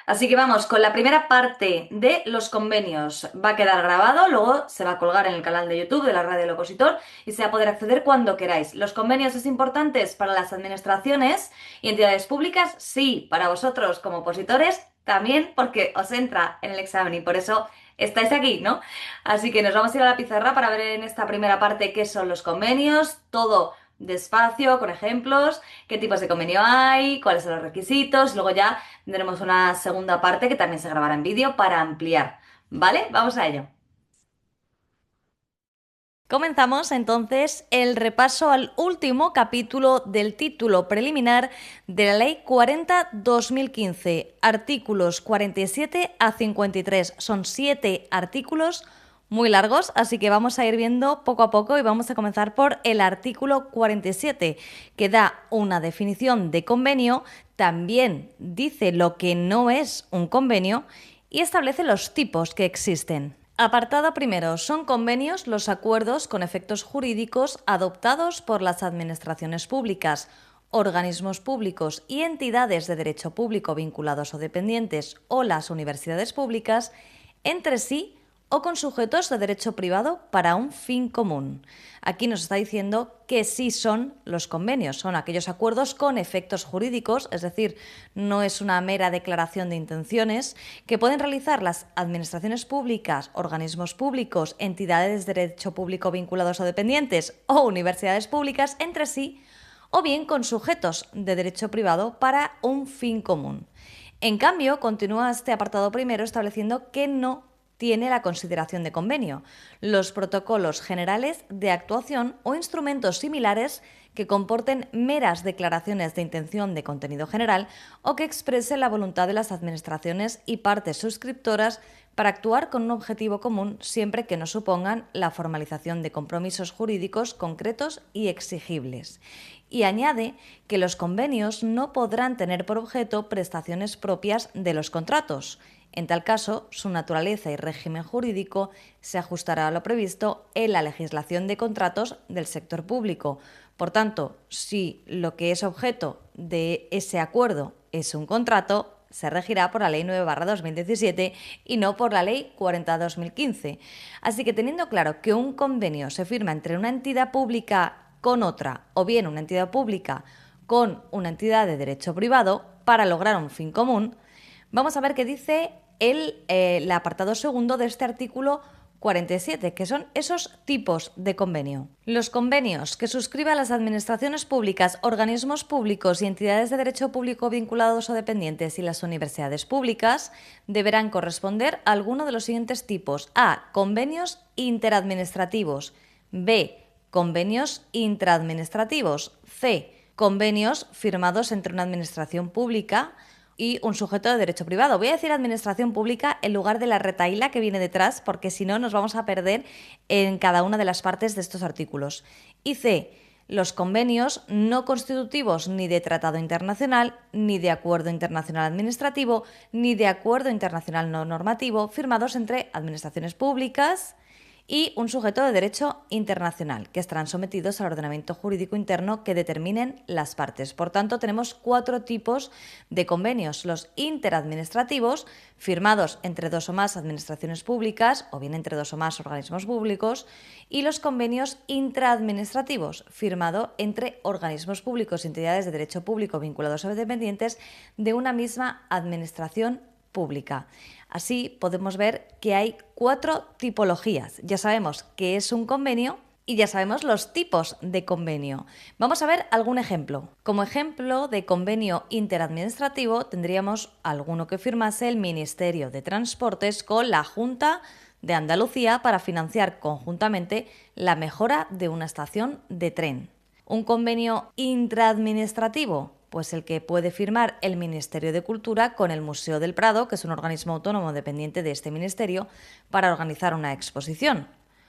Así que vamos con la primera parte de los convenios. Va a quedar grabado, luego se va a colgar en el canal de YouTube de la Radio del Opositor y se va a poder acceder cuando queráis. ¿Los convenios es importantes para las administraciones y entidades públicas? Sí, para vosotros como opositores también, porque os entra en el examen y por eso estáis aquí, ¿no? Así que nos vamos a ir a la pizarra para ver en esta primera parte qué son los convenios, todo despacio, con ejemplos, qué tipos de convenio hay, cuáles son los requisitos, luego ya tendremos una segunda parte que también se grabará en vídeo para ampliar. ¿Vale? Vamos a ello. Comenzamos entonces el repaso al último capítulo del título preliminar de la Ley 40/2015, artículos 47 a 53. Son 7 artículos muy largos, así que vamos a ir viendo poco a poco y vamos a comenzar por el artículo 47, que da una definición de convenio, también dice lo que no es un convenio y establece los tipos que existen. Apartado primero. Son convenios los acuerdos con efectos jurídicos adoptados por las administraciones públicas, organismos públicos y entidades de derecho público vinculados o dependientes o las universidades públicas entre sí o con sujetos de derecho privado para un fin común. Aquí nos está diciendo que sí son los convenios, son aquellos acuerdos con efectos jurídicos, es decir, no es una mera declaración de intenciones que pueden realizar las administraciones públicas, organismos públicos, entidades de derecho público vinculados o dependientes o universidades públicas entre sí o bien con sujetos de derecho privado para un fin común. En cambio, continúa este apartado primero estableciendo que no tiene la consideración de convenio, los protocolos generales de actuación o instrumentos similares que comporten meras declaraciones de intención de contenido general o que expresen la voluntad de las administraciones y partes suscriptoras para actuar con un objetivo común siempre que no supongan la formalización de compromisos jurídicos concretos y exigibles. Y añade que los convenios no podrán tener por objeto prestaciones propias de los contratos. En tal caso, su naturaleza y régimen jurídico se ajustará a lo previsto en la legislación de contratos del sector público. Por tanto, si lo que es objeto de ese acuerdo es un contrato, se regirá por la Ley 9/2017 y no por la Ley 40/2015. Así que teniendo claro que un convenio se firma entre una entidad pública con otra o bien una entidad pública con una entidad de derecho privado para lograr un fin común, vamos a ver qué dice el apartado segundo de este artículo 47, que son esos tipos de convenio. Los convenios que suscriban las administraciones públicas, organismos públicos y entidades de derecho público vinculados o dependientes y las universidades públicas deberán corresponder a alguno de los siguientes tipos. A. Convenios interadministrativos. B. Convenios intraadministrativos. C. Convenios firmados entre una administración pública y un sujeto de derecho privado. Voy a decir administración pública en lugar de la retahíla que viene detrás, porque si no nos vamos a perder en cada una de las partes de estos artículos. Y C. Los convenios no constitutivos ni de tratado internacional, ni de acuerdo internacional administrativo, ni de acuerdo internacional no normativo, firmados entre administraciones públicas y un sujeto de derecho internacional, que estarán sometidos al ordenamiento jurídico interno que determinen las partes. Por tanto, tenemos 4 tipos de convenios: los interadministrativos, firmados entre 2 o más administraciones públicas o bien entre 2 o más organismos públicos, y los convenios intraadministrativos, firmado entre organismos públicos y entidades de derecho público vinculados o dependientes de una misma administración pública. Así podemos ver que hay 4 tipologías. Ya sabemos qué es un convenio y ya sabemos los tipos de convenio. Vamos a ver algún ejemplo. Como ejemplo de convenio interadministrativo tendríamos alguno que firmase el Ministerio de Transportes con la Junta de Andalucía para financiar conjuntamente la mejora de una estación de tren. Un convenio intraadministrativo, pues el que puede firmar el Ministerio de Cultura con el Museo del Prado, que es un organismo autónomo dependiente de este ministerio, para organizar una exposición.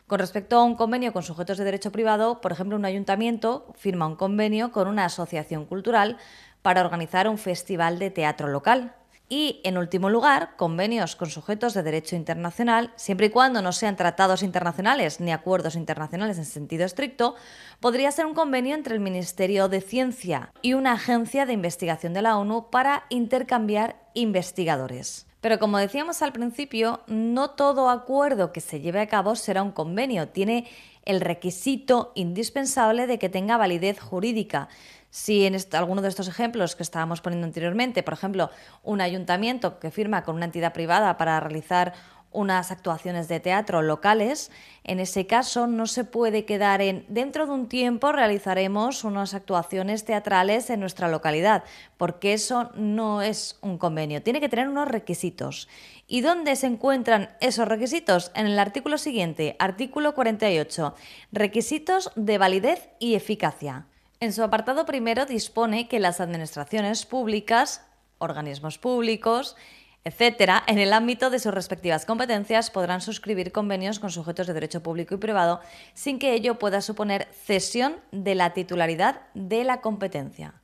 Con respecto a un convenio con sujetos de derecho privado, por ejemplo, un ayuntamiento firma un convenio con una asociación cultural para organizar un festival de teatro local. Y, en último lugar, convenios con sujetos de derecho internacional, siempre y cuando no sean tratados internacionales ni acuerdos internacionales en sentido estricto, podría ser un convenio entre el Ministerio de Ciencia y una agencia de investigación de la ONU para intercambiar investigadores. Pero como decíamos al principio, no todo acuerdo que se lleve a cabo será un convenio. Tiene el requisito indispensable de que tenga validez jurídica. Si en alguno de estos ejemplos que estábamos poniendo anteriormente, por ejemplo, un ayuntamiento que firma con una entidad privada para realizar unas actuaciones de teatro locales, en ese caso no se puede quedar en dentro de un tiempo realizaremos unas actuaciones teatrales en nuestra localidad, porque eso no es un convenio, tiene que tener unos requisitos. ¿Y dónde se encuentran esos requisitos? En el artículo siguiente, artículo 48, requisitos de validez y eficacia. En su apartado primero dispone que las administraciones públicas, organismos públicos, etcétera, en el ámbito de sus respectivas competencias podrán suscribir convenios con sujetos de derecho público y privado sin que ello pueda suponer cesión de la titularidad de la competencia.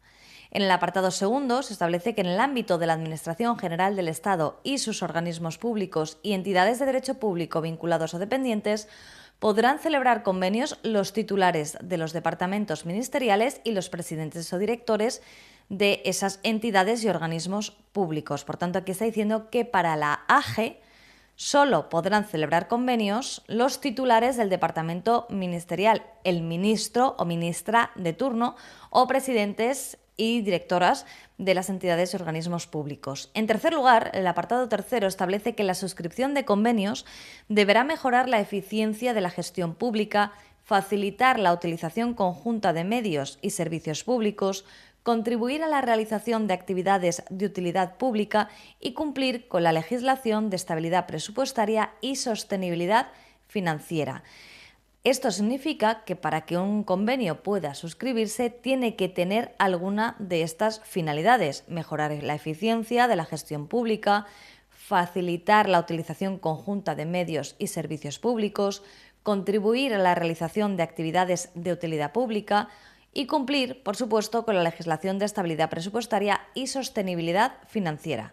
En el apartado segundo se establece que en el ámbito de la Administración General del Estado y sus organismos públicos y entidades de derecho público vinculados o dependientes podrán celebrar convenios los titulares de los departamentos ministeriales y los presidentes o directores de esas entidades y organismos públicos. Por tanto, aquí está diciendo que para la AGE solo podrán celebrar convenios los titulares del departamento ministerial, el ministro o ministra de turno o presidentes y directoras de las entidades y organismos públicos. En tercer lugar, el apartado tercero establece que la suscripción de convenios deberá mejorar la eficiencia de la gestión pública, facilitar la utilización conjunta de medios y servicios públicos, contribuir a la realización de actividades de utilidad pública y cumplir con la legislación de estabilidad presupuestaria y sostenibilidad financiera. Esto significa que para que un convenio pueda suscribirse tiene que tener alguna de estas finalidades: mejorar la eficiencia de la gestión pública, facilitar la utilización conjunta de medios y servicios públicos, contribuir a la realización de actividades de utilidad pública y cumplir, por supuesto, con la legislación de estabilidad presupuestaria y sostenibilidad financiera.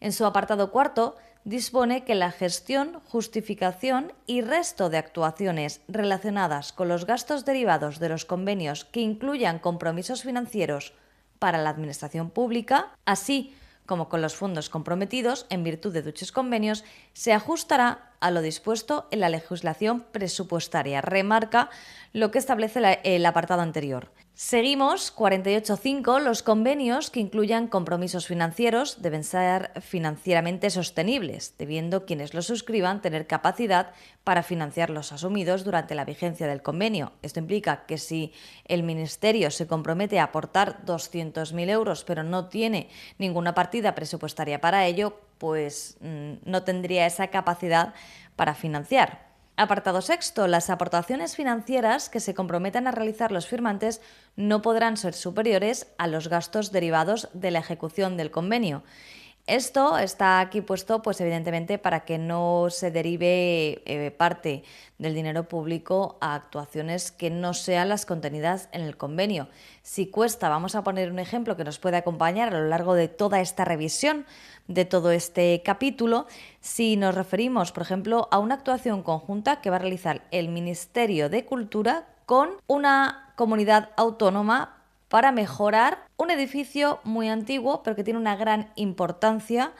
En su apartado cuarto, dispone que la gestión, justificación y resto de actuaciones relacionadas con los gastos derivados de los convenios que incluyan compromisos financieros para la administración pública, así como con los fondos comprometidos en virtud de dichos convenios, se ajustará a lo dispuesto en la legislación presupuestaria. Remarca lo que establece el apartado anterior. Seguimos, 48.5. Los convenios que incluyan compromisos financieros deben ser financieramente sostenibles, debiendo quienes los suscriban tener capacidad para financiar los asumidos durante la vigencia del convenio. Esto implica que si el Ministerio se compromete a aportar 200.000 euros pero no tiene ninguna partida presupuestaria para ello, pues no tendría esa capacidad para financiar. Apartado sexto. Las aportaciones financieras que se comprometan a realizar los firmantes no podrán ser superiores a los gastos derivados de la ejecución del convenio. Esto está aquí puesto, pues evidentemente, para que no se derive parte del dinero público a actuaciones que no sean las contenidas en el convenio. Si cuesta, vamos a poner un ejemplo que nos puede acompañar a lo largo de toda esta revisión, de todo este capítulo, si nos referimos, por ejemplo, a una actuación conjunta que va a realizar el Ministerio de Cultura con una comunidad autónoma para mejorar un edificio muy antiguo, pero que tiene una gran importancia,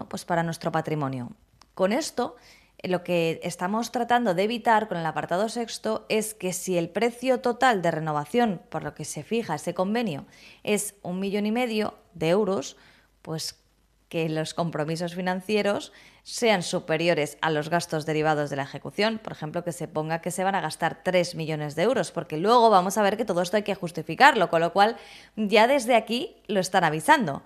pues para nuestro patrimonio. Con esto, lo que estamos tratando de evitar con el apartado sexto es que si el precio total de renovación por lo que se fija ese convenio es 1,5 millones de euros, pues que los compromisos financieros sean superiores a los gastos derivados de la ejecución. Por ejemplo, que se ponga que se van a gastar 3 millones de euros, porque luego vamos a ver que todo esto hay que justificarlo, con lo cual ya desde aquí lo están avisando.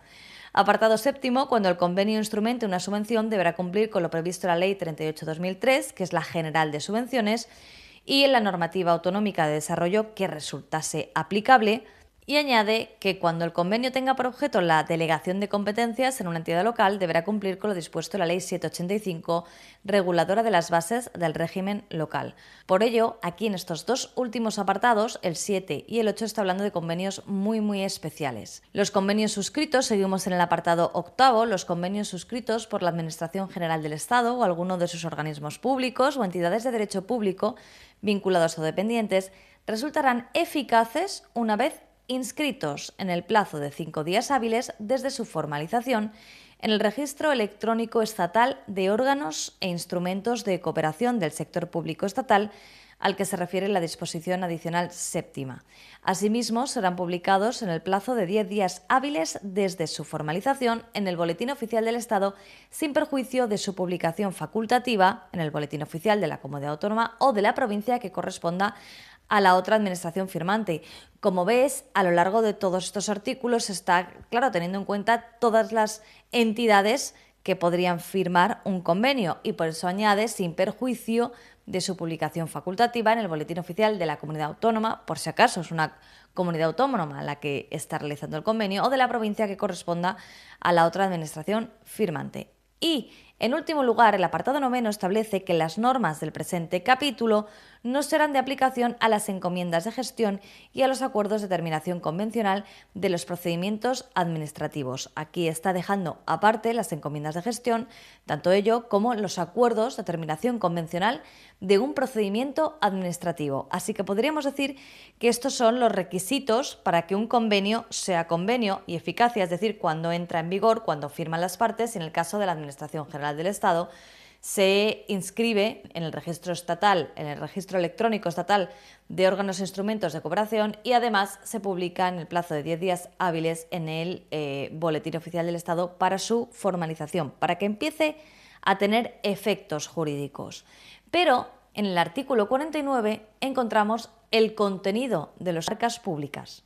Apartado séptimo. Cuando el convenio instrumente una subvención deberá cumplir con lo previsto en la Ley 38/2003, que es la General de Subvenciones, y en la normativa autonómica de desarrollo que resultase aplicable. Y añade que cuando el convenio tenga por objeto la delegación de competencias en una entidad local, deberá cumplir con lo dispuesto en la Ley 785, reguladora de las bases del régimen local. Por ello, aquí en estos dos últimos apartados, el 7 y el 8, está hablando de convenios muy especiales. Los convenios suscritos, seguimos en el apartado octavo, los convenios suscritos por la Administración General del Estado o alguno de sus organismos públicos o entidades de derecho público vinculados o dependientes, resultarán eficaces una vez inscritos en el plazo de 5 días hábiles desde su formalización en el Registro Electrónico Estatal de Órganos e Instrumentos de Cooperación del Sector Público Estatal, al que se refiere la disposición adicional séptima. Asimismo, serán publicados en el plazo de 10 días hábiles desde su formalización en el Boletín Oficial del Estado, sin perjuicio de su publicación facultativa en el Boletín Oficial de la Comunidad Autónoma o de la provincia que corresponda a la otra administración firmante. Como ves, a lo largo de todos estos artículos está, claro, teniendo en cuenta todas las entidades que podrían firmar un convenio y por eso añade sin perjuicio de su publicación facultativa en el Boletín Oficial de la Comunidad Autónoma, por si acaso es una comunidad autónoma la que está realizando el convenio, o de la provincia que corresponda a la otra administración firmante. Y, en último lugar, el apartado 9 establece que las normas del presente capítulo no serán de aplicación a las encomiendas de gestión y a los acuerdos de terminación convencional de los procedimientos administrativos. Aquí está dejando aparte las encomiendas de gestión, tanto ello como los acuerdos de terminación convencional de un procedimiento administrativo. Así que podríamos decir que estos son los requisitos para que un convenio sea convenio y eficacia, es decir, cuando entra en vigor, cuando firman las partes, y en el caso de la Administración General del Estado, se inscribe en el registro estatal, en el registro electrónico estatal de órganos e instrumentos de cooperación, y además se publica en el plazo de 10 días hábiles en el Boletín Oficial del Estado para su formalización, para que empiece a tener efectos jurídicos. Pero en el artículo 49 encontramos el contenido de las arcas públicas.